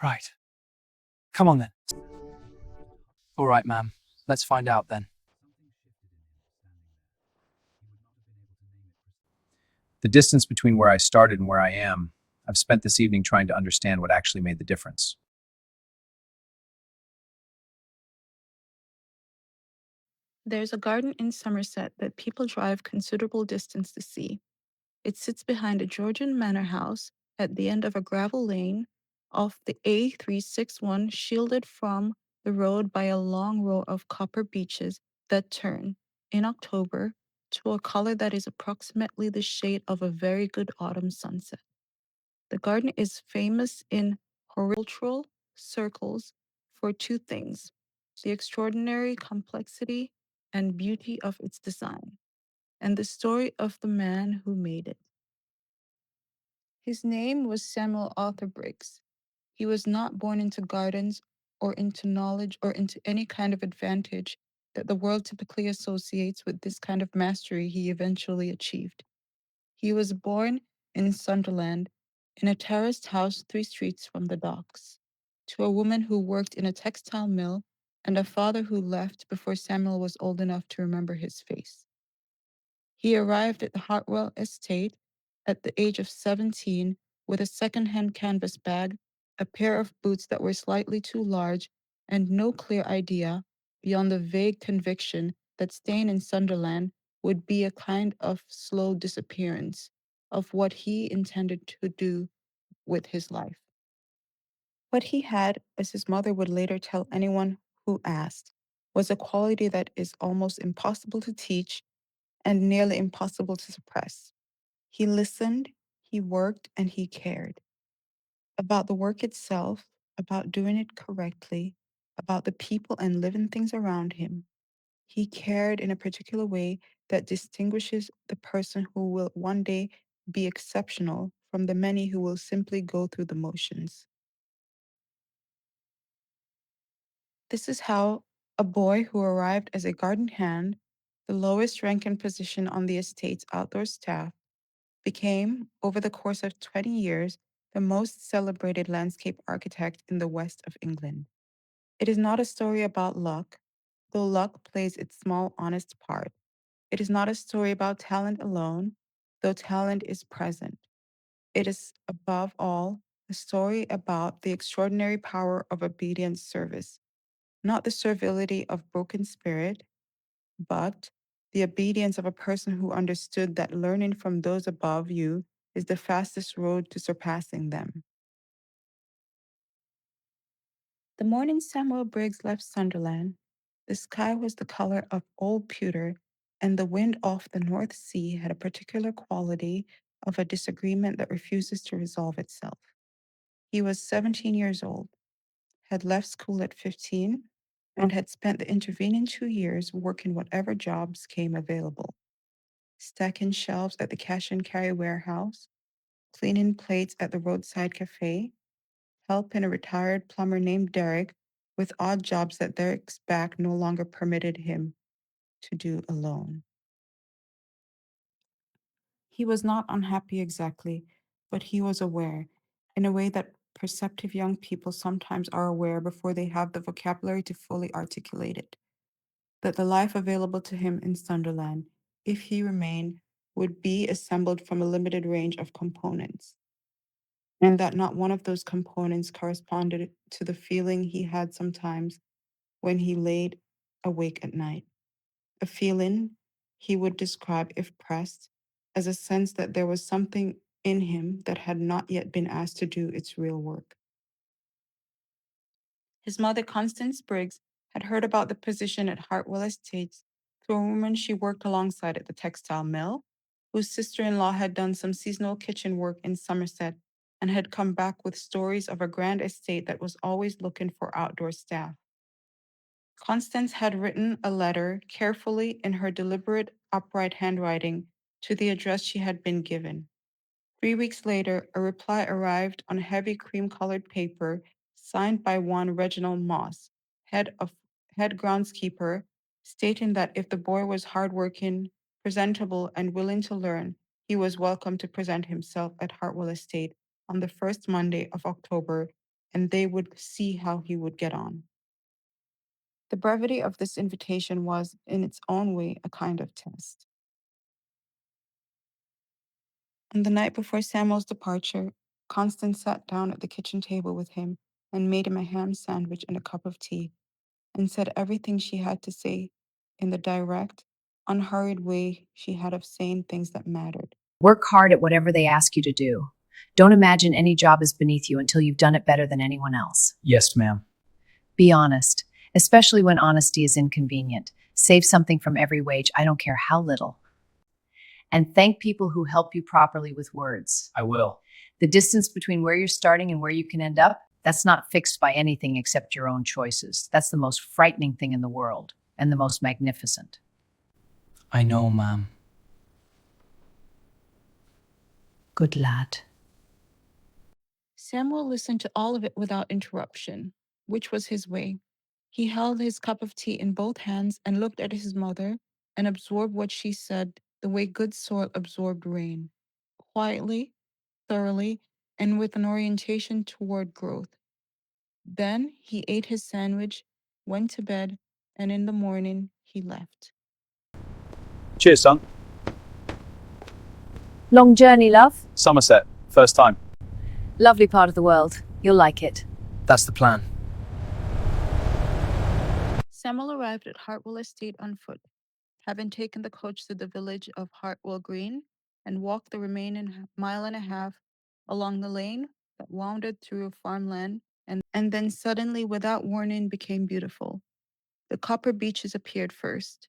Right. Come on then. All right, ma'am. Let's find out then. The distance between where I started and where I am, I've spent this evening trying to understand what actually made the difference. There's a garden in Somerset that people drive considerable distance to see. It sits behind a Georgian manor house at the end of a gravel lane off the A361, shielded from the road by a long row of copper beeches that turn, in October, to a color that is approximately the shade of a very good autumn sunset. The garden is famous in horticultural circles for two things: the extraordinary complexity and beauty of its design, and the story of the man who made it. His name was Samuel Arthur Briggs. He was not born into gardens or into knowledge or into any kind of advantage that the world typically associates with this kind of mastery he eventually achieved. He was born in Sunderland in a terraced house 3 streets from the docks, to a woman who worked in a textile mill and a father who left before Samuel was old enough to remember his face. He arrived at the Hartwell estate at the age of 17 with a second-hand canvas bag, a pair of boots that were slightly too large, and no clear idea, beyond the vague conviction that staying in Sunderland would be a kind of slow disappearance of what he intended to do with his life. What he had, as his mother would later tell anyone who asked, was a quality that is almost impossible to teach and nearly impossible to suppress. He listened, he worked, and he cared about the work itself, about doing it correctly, about the people and living things around him. He cared in a particular way that distinguishes the person who will one day be exceptional from the many who will simply go through the motions. This is how a boy who arrived as a garden hand, the lowest rank and position on the estate's outdoor staff, became, over the course of 20 years, the most celebrated landscape architect in the west of England. It is not a story about luck, though luck plays its small, honest part. It is not a story about talent alone, though talent is present. It is, above all, a story about the extraordinary power of obedient service, not the servility of broken spirit, but the obedience of a person who understood that learning from those above you is the fastest road to surpassing them. The morning Samuel Briggs left Sunderland, the sky was the color of old pewter, and the wind off the North Sea had a particular quality of a disagreement that refuses to resolve itself. He was 17 years old, had left school at 15, and had spent the intervening 2 years working whatever jobs came available: stacking shelves at the cash and carry warehouse, cleaning plates at the roadside cafe, helping a retired plumber named Derek with odd jobs that Derek's back no longer permitted him to do alone. He was not unhappy exactly, but he was aware, in a way that perceptive young people sometimes are aware before they have the vocabulary to fully articulate it, that the life available to him in Sunderland, if he remained, would be assembled from a limited range of components, and that not one of those components corresponded to the feeling he had sometimes when he laid awake at night. A feeling he would describe, if pressed, as a sense that there was something in him that had not yet been asked to do its real work. His mother, Constance Briggs, had heard about the position at Hartwell Estates through a woman she worked alongside at the textile mill, whose sister-in-law had done some seasonal kitchen work in Somerset and had come back with stories of a grand estate that was always looking for outdoor staff. Constance had written a letter carefully in her deliberate, upright handwriting to the address she had been given. 3 weeks later, a reply arrived on heavy cream-colored paper, signed by one Reginald Moss, head groundskeeper, stating that if the boy was hardworking, presentable, and willing to learn, he was welcome to present himself at Hartwell Estate on the first Monday of October and they would see how he would get on. The brevity of this invitation was, in its own way, a kind of test. On the night before Samuel's departure, Constance sat down at the kitchen table with him and made him a ham sandwich and a cup of tea, and said everything she had to say in the direct, unhurried way she had of saying things that mattered. Work hard at whatever they ask you to do. Don't imagine any job is beneath you until you've done it better than anyone else. Yes, ma'am. Be honest, especially when honesty is inconvenient. Save something from every wage, I don't care how little. And thank people who help you properly with words. I will. The distance between where you're starting and where you can end up, that's not fixed by anything except your own choices. That's the most frightening thing in the world, and the most magnificent. I know, ma'am. Good lad. Samuel listened to all of it without interruption, which was his way. He held his cup of tea in both hands and looked at his mother and absorbed what she said the way good soil absorbed rain, quietly, thoroughly, and with an orientation toward growth. Then he ate his sandwich, went to bed, and in the morning he left. Cheers, son. Long journey, love. Somerset, first time. Lovely part of the world. You'll like it. That's the plan. Samuel arrived at Hartwell Estate on foot, having taken the coach to the village of Hartwell Green and walked the remaining mile and a half along the lane that wounded through farmland and then suddenly, without warning, became beautiful. The copper beeches appeared first,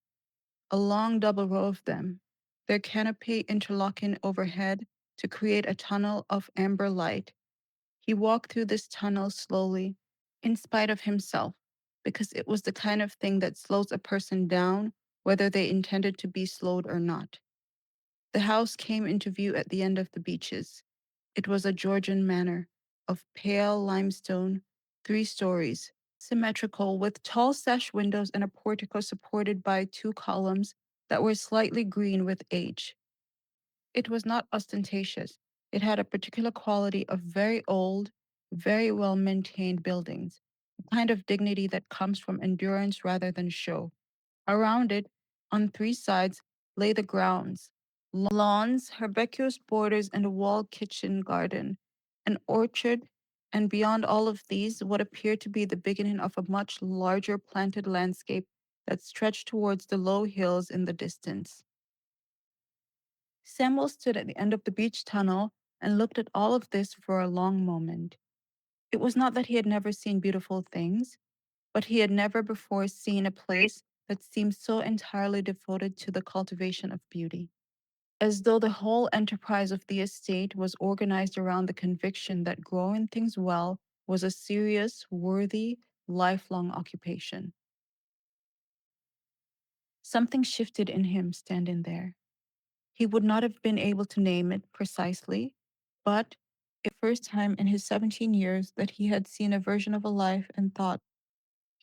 a long double row of them, their canopy interlocking overhead to create a tunnel of amber light. He walked through this tunnel slowly, in spite of himself, because it was the kind of thing that slows a person down, whether they intended to be slowed or not. The house came into view at the end of the beeches. It was a Georgian manor of pale limestone, 3 stories, symmetrical, with tall sash windows and a portico supported by 2 columns that were slightly green with age. It was not ostentatious. It had a particular quality of very old, very well maintained buildings, a kind of dignity that comes from endurance rather than show. Around it, on 3 sides, lay the grounds, lawns, herbaceous borders, and a walled kitchen garden, an orchard, and beyond all of these, what appeared to be the beginning of a much larger planted landscape that stretched towards the low hills in the distance. Samuel stood at the end of the beach tunnel and looked at all of this for a long moment. It was not that he had never seen beautiful things, but he had never before seen a place that seemed so entirely devoted to the cultivation of beauty, as though the whole enterprise of the estate was organized around the conviction that growing things well was a serious, worthy, lifelong occupation. Something shifted in him standing there. He would not have been able to name it precisely, but the first time in his 17 years that he had seen a version of a life and thought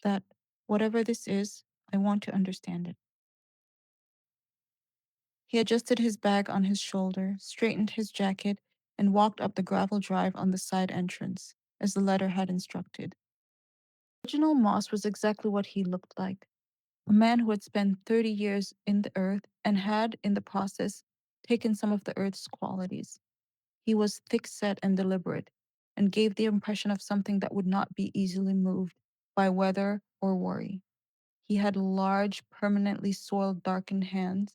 that whatever this is, I want to understand it. He adjusted his bag on his shoulder, straightened his jacket, and walked up the gravel drive on the side entrance, as the letter had instructed. Reginald Moss was exactly what he looked like, a man who had spent 30 years in the earth and had, in the process, taken some of the earth's qualities. He was thick-set and deliberate, and gave the impression of something that would not be easily moved by weather or worry. He had large, permanently soiled, darkened hands,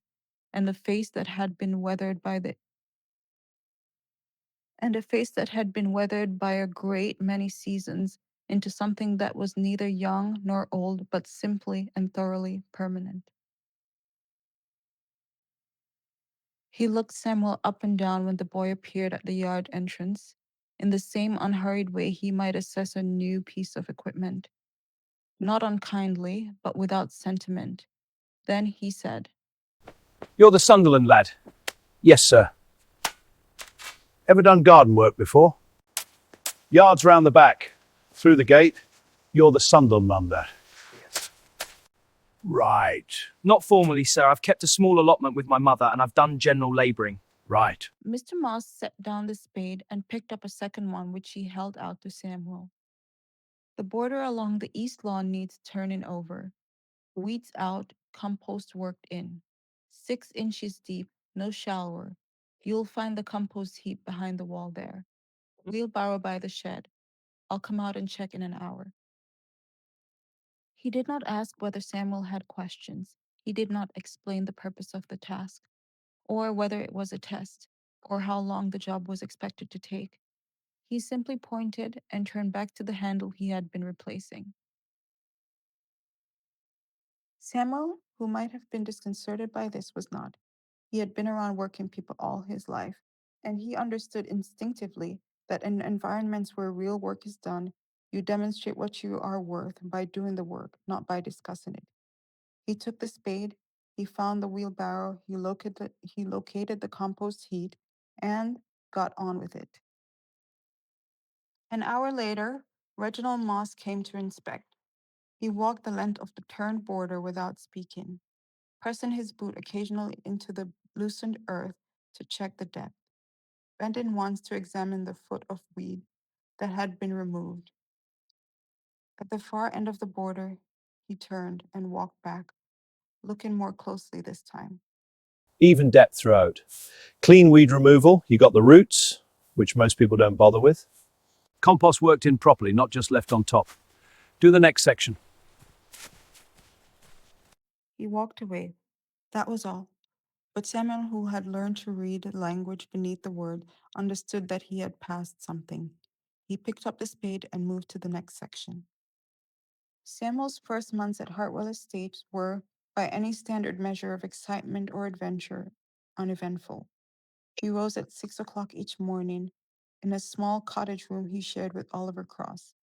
and a face that had been weathered by a great many seasons into something that was neither young nor old, but simply and thoroughly permanent. He looked Samuel up and down when the boy appeared at the yard entrance, in the same unhurried way he might assess a new piece of equipment. Not unkindly, but without sentiment. Then he said, You're the Sunderland lad? Yes, sir. Ever done garden work before? Yards round the back, through the gate. You're the Sunderland lad. Right, Not formally, sir. I've kept a small allotment with my mother and I've done general labouring. right. Mr. Moss set down the spade and picked up a second one which he held out to Samuel. The border along the east lawn needs turning over. Weeds out, compost worked in. 6 inches deep, no shallower. You'll find the compost heap behind the wall there. Wheelbarrow by the shed. I'll come out and check in an hour. He did not ask whether Samuel had questions. He did not explain the purpose of the task, or whether it was a test, or how long the job was expected to take. He simply pointed and turned back to the handle he had been replacing. Samuel, who might have been disconcerted by this, was not. He had been around working people all his life, and he understood instinctively that in environments where real work is done, you demonstrate what you are worth by doing the work, not by discussing it. He took the spade, he found the wheelbarrow, he located the compost heap, and got on with it. An hour later, Reginald Moss came to inspect. He walked the length of the turned border without speaking, pressing his boot occasionally into the loosened earth to check the depth, bending once to examine the foot of weed that had been removed. At the far end of the border, he turned and walked back, looking more closely this time. Even depth throughout. Clean weed removal, you got the roots, which most people don't bother with. Compost worked in properly, not just left on top. Do the next section. He walked away. That was all. But Samuel, who had learned to read the language beneath the word, understood that he had passed something. He picked up the spade and moved to the next section. Samuel's first months at Hartwell Estates were, by any standard measure of excitement or adventure, uneventful. He rose at 6 o'clock each morning in a small cottage room he shared with Oliver Cross,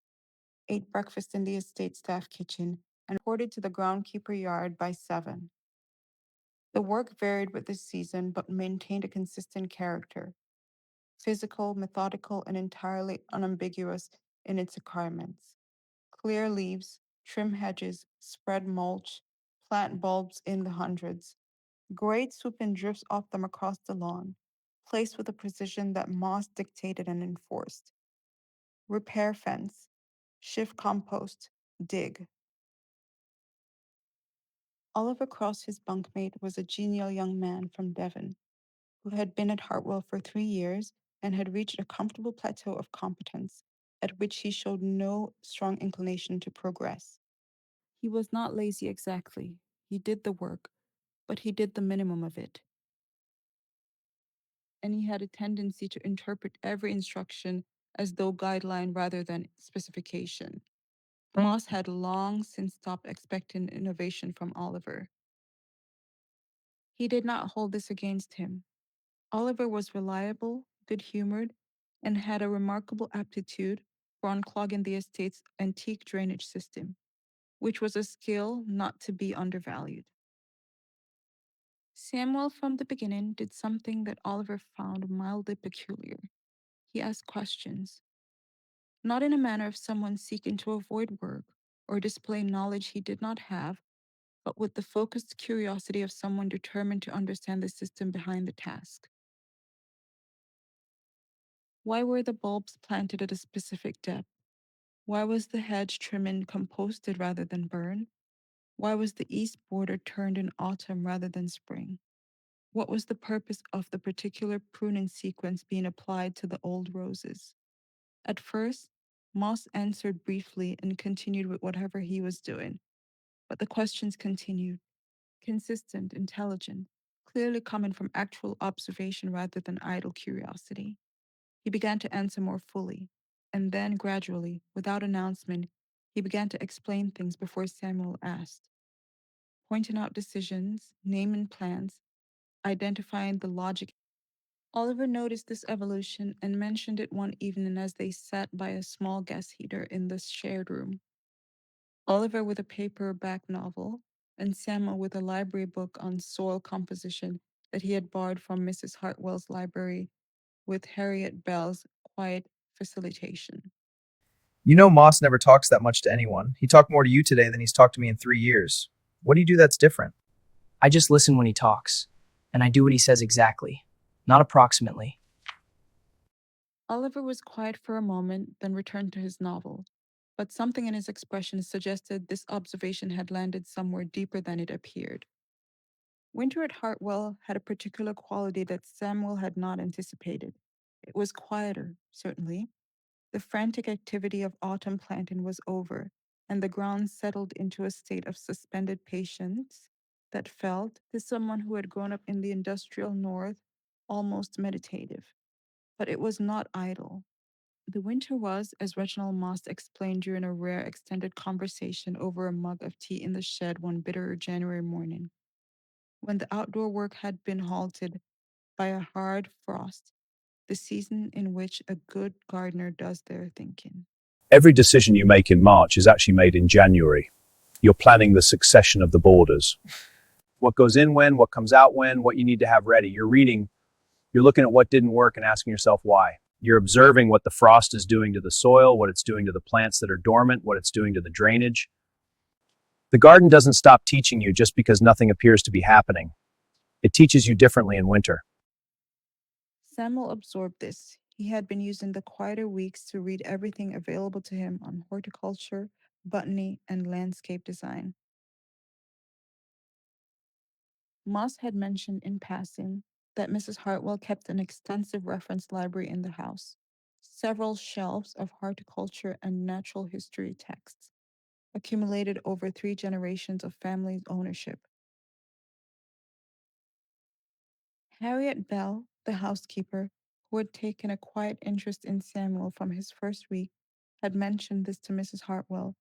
ate breakfast in the estate staff kitchen, and reported to the groundkeeper yard by 7. The work varied with the season but maintained a consistent character, physical, methodical, and entirely unambiguous in its requirements. Clear leaves, trim hedges, spread mulch, plant bulbs in the hundreds. Grade swooping drifts off them across the lawn, placed with a precision that Moss dictated and enforced. Repair fence, shift compost, dig. Oliver Cross, his bunkmate, was a genial young man from Devon who had been at Hartwell for 3 years and had reached a comfortable plateau of competence at which he showed no strong inclination to progress. He was not lazy exactly. He did the work, but he did the minimum of it. And he had a tendency to interpret every instruction as though guideline rather than specification. Moss had long since stopped expecting innovation from Oliver. He did not hold this against him. Oliver was reliable, good-humored, and had a remarkable aptitude for unclogging the estate's antique drainage system, which was a skill not to be undervalued. Samuel, from the beginning, did something that Oliver found mildly peculiar. He asked questions, not in a manner of someone seeking to avoid work or display knowledge he did not have, but with the focused curiosity of someone determined to understand the system behind the task. Why were the bulbs planted at a specific depth? Why was the hedge trimmed and composted rather than burned? Why was the east border turned in autumn rather than spring? What was the purpose of the particular pruning sequence being applied to the old roses? At first, Moss answered briefly and continued with whatever he was doing, but the questions continued, consistent, intelligent, clearly coming from actual observation rather than idle curiosity. He began to answer more fully, and then gradually, without announcement, he began to explain things before Samuel asked, pointing out decisions, naming plans, identifying the logic. Oliver noticed this evolution and mentioned it one evening as they sat by a small gas heater in the shared room. Oliver with a paperback novel, and Samuel with a library book on soil composition that he had borrowed from Mrs. Hartwell's library with Harriet Bell's quiet facilitation. You know, Moss never talks that much to anyone. He talked more to you today than he's talked to me in 3 years. What do you do that's different? I just listen when he talks, and I do what he says exactly, not approximately. Oliver was quiet for a moment, then returned to his novel, but something in his expression suggested this observation had landed somewhere deeper than it appeared. Winter at Hartwell had a particular quality that Samuel had not anticipated. It was quieter, certainly. The frantic activity of autumn planting was over, and the ground settled into a state of suspended patience that felt, to someone who had grown up in the industrial north, almost meditative. But it was not idle. The winter was, as Reginald Moss explained during a rare extended conversation over a mug of tea in the shed one bitter January morning, when the outdoor work had been halted by a hard frost, the season in which a good gardener does their thinking. Every decision you make in March is actually made in January. You're planning the succession of the borders. What goes in when, what comes out when, what you need to have ready. You're reading, you're looking at what didn't work and asking yourself why. You're observing what the frost is doing to the soil, what it's doing to the plants that are dormant, what it's doing to the drainage. The garden doesn't stop teaching you just because nothing appears to be happening. It teaches you differently in winter. Samuel absorbed this. He had been using the quieter weeks to read everything available to him on horticulture, botany, and landscape design. Moss had mentioned in passing that Mrs. Hartwell kept an extensive reference library in the house, several shelves of horticulture and natural history texts, accumulated over 3 generations of family ownership. Harriet Bell, the housekeeper, who had taken a quiet interest in Samuel from his first week, had mentioned this to Mrs. Hartwell,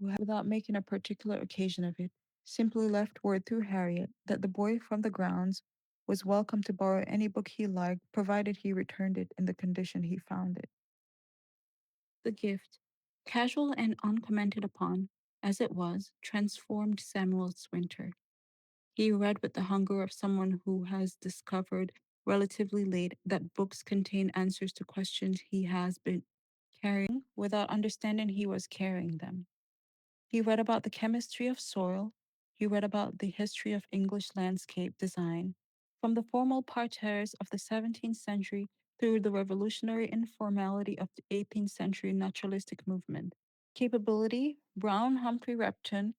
who had, without making a particular occasion of it, simply left word through Harriet that the boy from the grounds was welcome to borrow any book he liked, provided he returned it in the condition he found it. The gift, casual and uncommented upon, as it was, transformed Samuel's winter. He read with the hunger of someone who has discovered relatively late that books contain answers to questions he has been carrying without understanding he was carrying them. He read about the chemistry of soil. He read about the history of English landscape design, from the formal parterres of the 17th century through the revolutionary informality of the 18th century naturalistic movement. Capability, Brown Humphrey Repton,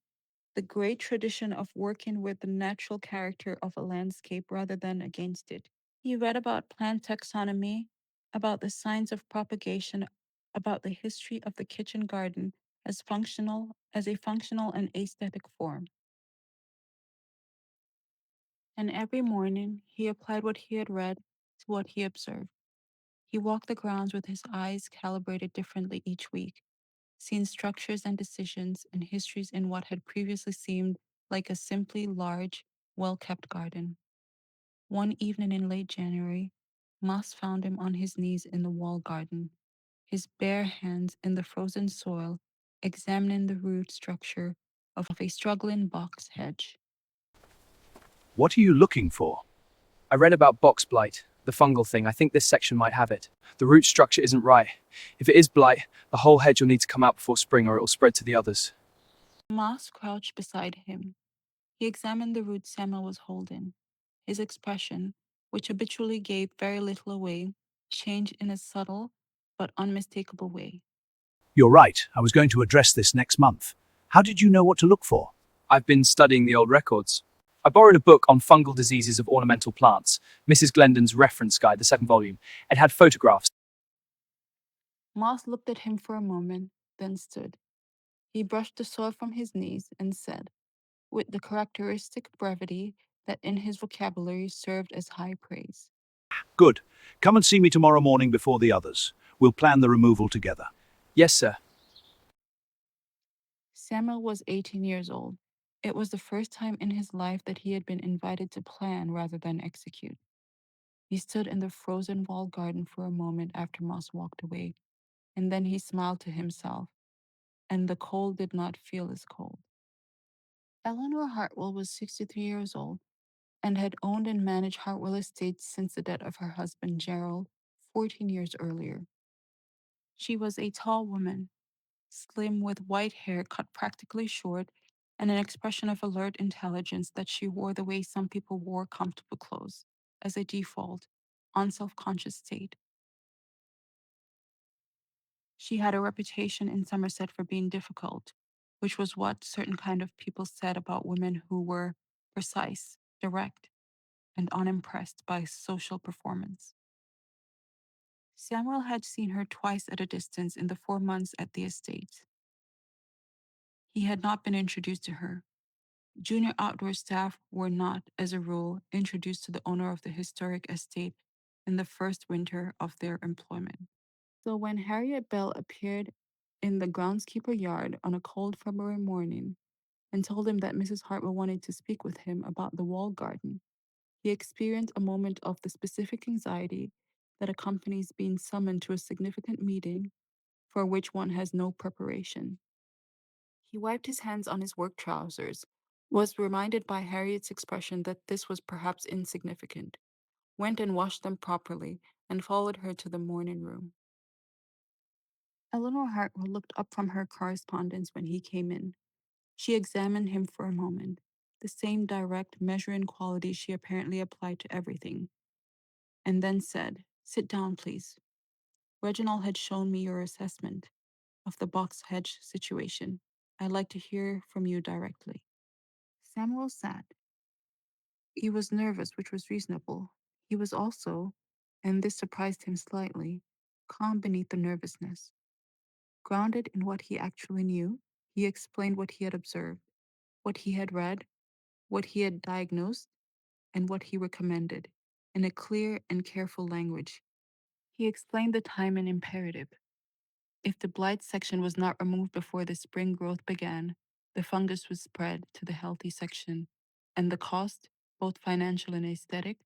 the great tradition of working with the natural character of a landscape rather than against it. He read about plant taxonomy, about the science of propagation, about the history of the kitchen garden as a functional and aesthetic form. And every morning he applied what he had read to what he observed. He walked the grounds with his eyes calibrated differently each week, seen structures and decisions and histories in what had previously seemed like a simply large, well kept garden. One evening in late January, Moss found him on his knees in the wall garden, his bare hands in the frozen soil, examining the root structure of a struggling box hedge. What are you looking for? I read about box blight, the fungal thing. I think this section might have it. The root structure isn't right. If it is blight, the whole hedge will need to come out before spring or it will spread to the others. Moss crouched beside him. He examined the root Samuel was holding. His expression, which habitually gave very little away, changed in a subtle but unmistakable way. You're right. I was going to address this next month. How did you know what to look for? I've been studying the old records. I borrowed a book on fungal diseases of ornamental plants, Mrs. Glendon's reference guide, the 7th volume. It had photographs. Moss looked at him for a moment, then stood. He brushed the soil from his knees and said, with the characteristic brevity that in his vocabulary served as high praise, Good. Come and see me tomorrow morning before the others. We'll plan the removal together. Yes, sir. Samuel was 18 years old. It was the first time in his life that he had been invited to plan rather than execute. He stood in the frozen wall garden for a moment after Moss walked away, and then he smiled to himself, and the cold did not feel as cold. Eleanor Hartwell was 63 years old and had owned and managed Hartwell Estates since the death of her husband Gerald 14 years earlier. She was a tall woman, slim with white hair cut practically short, and an expression of alert intelligence that she wore the way some people wore comfortable clothes, as a default, unself-conscious state. She had a reputation in Somerset for being difficult, which was what certain kind of people said about women who were precise, direct, and unimpressed by social performance. Samuel had seen her twice at a distance in the 4 months at the estate. He had not been introduced to her. Junior outdoor staff were not, as a rule, introduced to the owner of the historic estate in the first winter of their employment. So when Harriet Bell appeared in the groundskeeper yard on a cold February morning and told him that Mrs. Hartwell wanted to speak with him about the wall garden, he experienced a moment of the specific anxiety that accompanies being summoned to a significant meeting for which one has no preparation. He wiped his hands on his work trousers, was reminded by Harriet's expression that this was perhaps insignificant, went and washed them properly, and followed her to the morning room. Eleanor Hartwell looked up from her correspondence when he came in. She examined him for a moment, the same direct, measuring quality she apparently applied to everything, and then said, "Sit down, please. Reginald had shown me your assessment of the box hedge situation. I'd like to hear from you directly." Samuel sat. He was nervous, which was reasonable. He was also, and this surprised him slightly, calm beneath the nervousness. Grounded in what he actually knew, he explained what he had observed, what he had read, what he had diagnosed, and what he recommended, in a clear and careful language. He explained the time and imperative. If the blight section was not removed before the spring growth began, the fungus would spread to the healthy section, and the cost, both financial and aesthetic,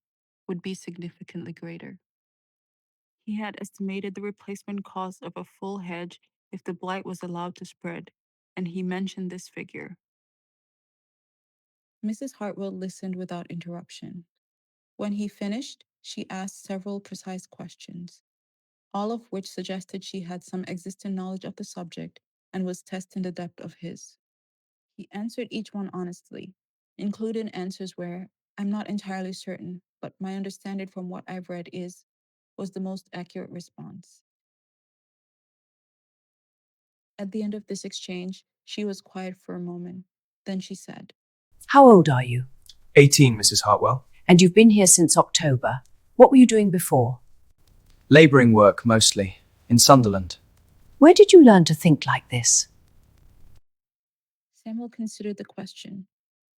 would be significantly greater. He had estimated the replacement cost of a full hedge if the blight was allowed to spread, and he mentioned this figure. Mrs. Hartwell listened without interruption. When he finished, she asked several precise questions, all of which suggested she had some existing knowledge of the subject and was testing the depth of his. He answered each one honestly, including answers where "I'm not entirely certain, but my understanding from what I've read was the most accurate response." At the end of this exchange, she was quiet for a moment. Then she said, How old are you? 18, Mrs. Hartwell. And you've been here since October. What were you doing before? Labouring work, mostly, in Sunderland. Where did you learn to think like this? Samuel considered the question.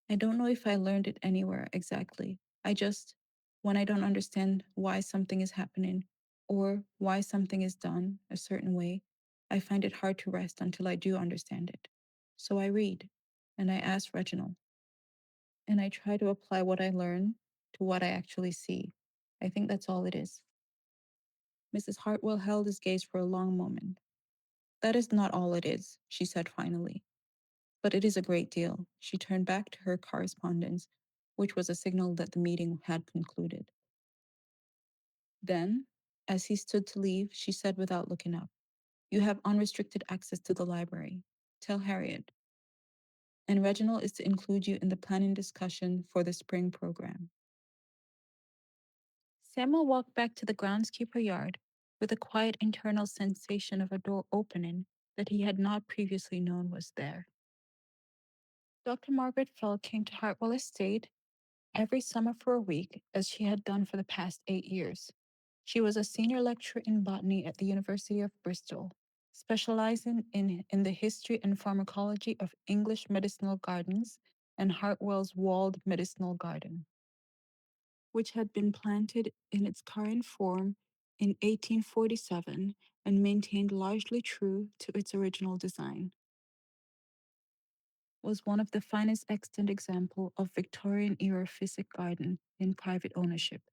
"I don't know if I learned it anywhere exactly. When I don't understand why something is happening or why something is done a certain way, I find it hard to rest until I do understand it. So I read, and I ask Reginald, and I try to apply what I learn to what I actually see. I think that's all it is." Mrs. Hartwell held his gaze for a long moment. "That is not all it is," she said finally. "But it is a great deal." She turned back to her correspondence, which was a signal that the meeting had concluded. Then, as he stood to leave, she said without looking up, "You have unrestricted access to the library. Tell Harriet. And Reginald is to include you in the planning discussion for the spring program." Samuel walked back to the groundskeeper yard with a quiet internal sensation of a door opening that he had not previously known was there. Dr. Margaret Fell came to Hartwell Estate every summer for a week, as she had done for the past 8 years. She was a senior lecturer in botany at the University of Bristol, specializing in the history and pharmacology of English medicinal gardens and Hartwell's walled medicinal garden, which had been planted in its current form in 1847 and maintained largely true to its original design, was one of the finest extant example of Victorian era physic garden in private ownership.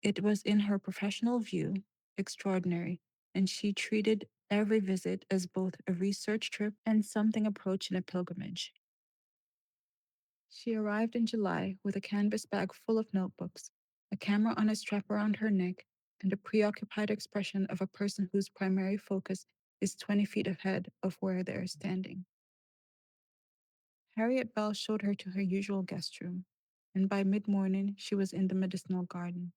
It was, in her professional view, extraordinary, and she treated every visit as both a research trip and something approaching a pilgrimage. She arrived in July with a canvas bag full of notebooks, a camera on a strap around her neck, and a preoccupied expression of a person whose primary focus is 20 feet ahead of where they are standing. Harriet Bell showed her to her usual guest room, and by mid-morning she was in the medicinal garden,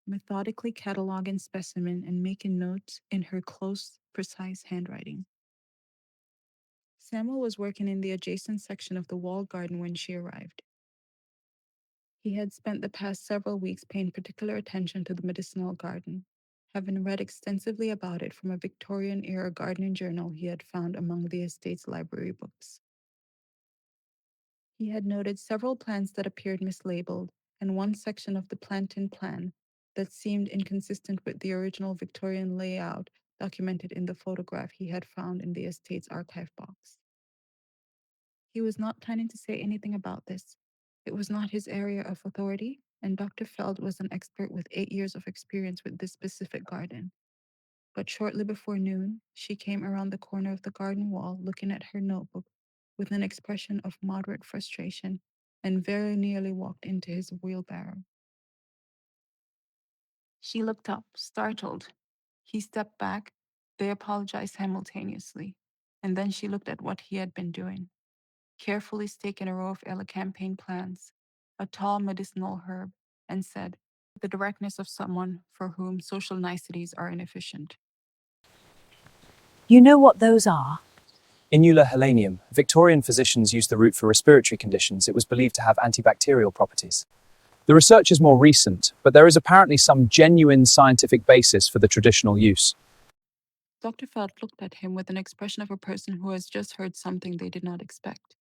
methodically cataloging specimen and making notes in her close precise handwriting. Samuel was working in the adjacent section of the walled garden when she arrived. He had spent the past several weeks paying particular attention to the medicinal garden, having read extensively about it from a Victorian-era gardening journal he had found among the estate's library books. He had noted several plants that appeared mislabeled, and one section of the planting plan that seemed inconsistent with the original Victorian layout documented in the photograph he had found in the estate's archive box. He was not planning to say anything about this. It was not his area of authority, and Dr. Feld was an expert with 8 years of experience with this specific garden. But shortly before noon, she came around the corner of the garden wall looking at her notebook with an expression of moderate frustration and very nearly walked into his wheelbarrow. She looked up, startled. He stepped back. They apologized simultaneously, and then she looked at what he had been doing. Carefully staking a row of elecampane plants, a tall medicinal herb, and said, with the directness of someone for whom social niceties are inefficient. You know what those are? Inula helenium. Victorian physicians used the root for respiratory conditions. It was believed to have antibacterial properties. The research is more recent, but there is apparently some genuine scientific basis for the traditional use. Dr. Feld looked at him with an expression of a person who has just heard something they did not expect.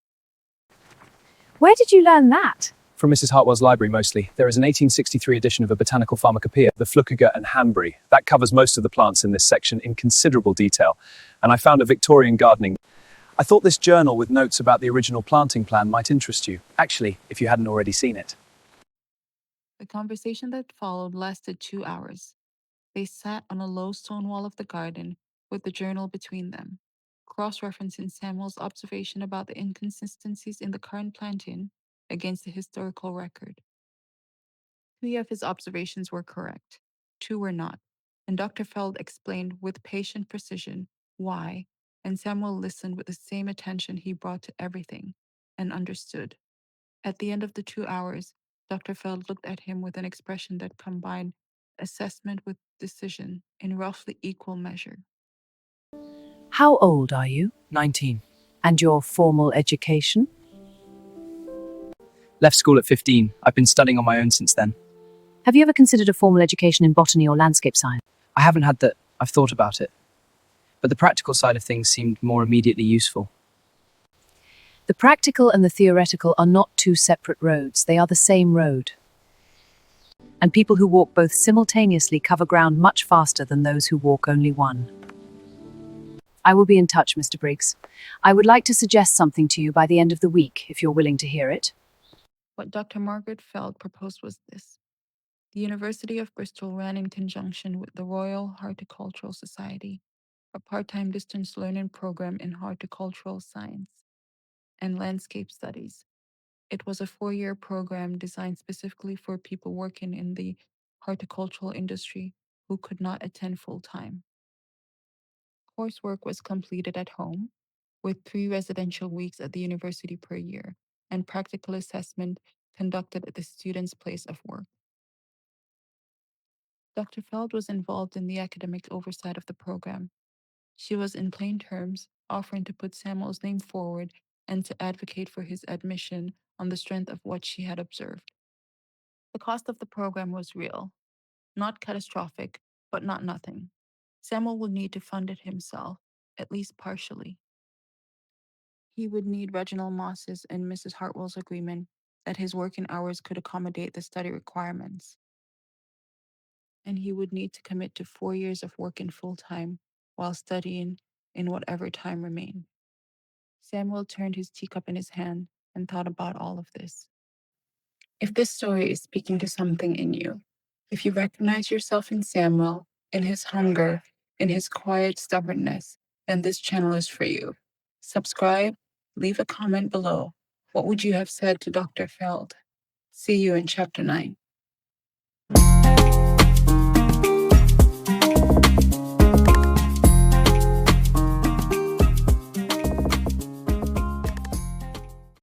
Where did you learn that? From Mrs. Hartwell's library mostly. There is an 1863 edition of a botanical pharmacopoeia, the Flukiger and Hanbury. That covers most of the plants in this section in considerable detail. And I found a Victorian gardening. I thought this journal with notes about the original planting plan might interest you. Actually, if you hadn't already seen it. The conversation that followed lasted 2 hours. They sat on a low stone wall of the garden with the journal between them, cross-referencing Samuel's observation about the inconsistencies in the current planting against the historical record. 3 of his observations were correct, 2 were not, and Dr. Feld explained with patient precision why, and Samuel listened with the same attention he brought to everything, and understood. At the end of the 2 hours, Dr. Feld looked at him with an expression that combined assessment with decision in roughly equal measure. How old are you? 19. And your formal education? Left school at 15. I've been studying on my own since then. Have you ever considered a formal education in botany or landscape science? I haven't had that. I've thought about it. But the practical side of things seemed more immediately useful. The practical and the theoretical are not two separate roads. They are the same road. And people who walk both simultaneously cover ground much faster than those who walk only one. I will be in touch, Mr. Briggs. I would like to suggest something to you by the end of the week, if you're willing to hear it. What Dr. Margaret Feld proposed was this. The University of Bristol ran in conjunction with the Royal Horticultural Society, a part-time distance learning program in horticultural science and landscape studies. It was a 4-year program designed specifically for people working in the horticultural industry who could not attend full-time. Coursework was completed at home, with 3 residential weeks at the university per year, and practical assessment conducted at the student's place of work. Dr. Feld was involved in the academic oversight of the program. She was, in plain terms, offering to put Samuel's name forward and to advocate for his admission on the strength of what she had observed. The cost of the program was real, not catastrophic, but not nothing. Samuel would need to fund it himself, at least partially. He would need Reginald Moss's and Mrs. Hartwell's agreement that his working hours could accommodate the study requirements. And he would need to commit to 4 years of working full-time while studying in whatever time remained. Samuel turned his teacup in his hand and thought about all of this. If this story is speaking to something in you, if you recognize yourself in Samuel, in his hunger, in his quiet stubbornness, then this channel is for you. Subscribe, leave a comment below. What would you have said to Dr. Feld? See you in Chapter 9.